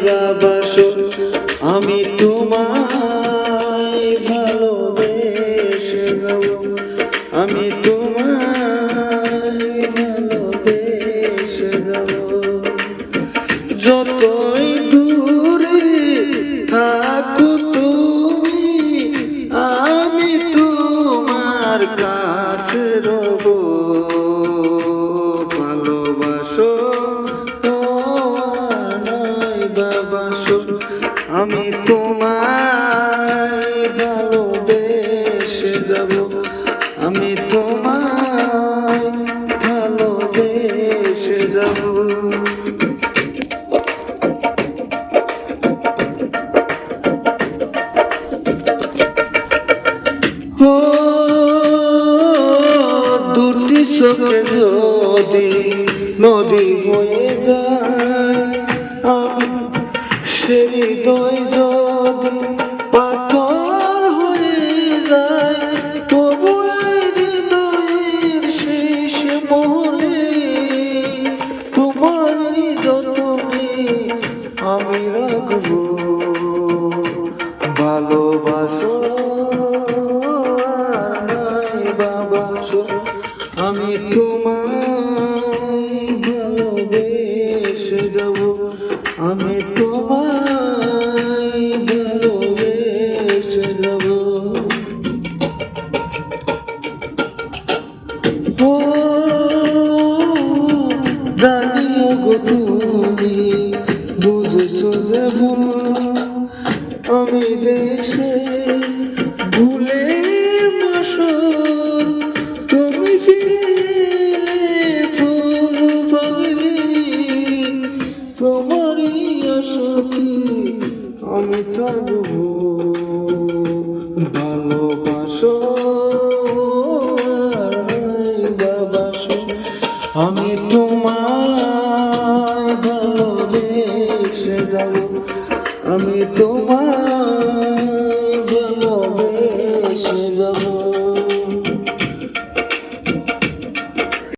বাবাসো আমি তোমায় ভালোবেসে যাব আমি তোমায় ভালোবেসে যাব যতই দূরে থাকো তুমি আমি তোমার কাছে রব ভালোবাসো বাবাসো আমি তোমায় ভালোবেসে যাব আমি তোমায় ভালোবেসে যাব ও দুটি চোখে যদি নদী হয়ে যায় সে হৃদয় যদি পাথর হয়ে যায় তবু হৃদয়ের শেষ মোহনে তোমার যতনে আমি রাখবো ভালোবাসো বাবাসো আমি তোমায় ভালোবেসে যাব আমি তোমায় ভালোবেসে যাব ও জানিও গো তুমি বুঝেছো যে ভুল আমি দেশে ভুলে তুমি ফিরে ফুল পাবি তোমারই আশাতে আমি থাকবো ভালোবাসো বাবাসো আমি তোমায় ভালোবেসে যাব আমি তোমায়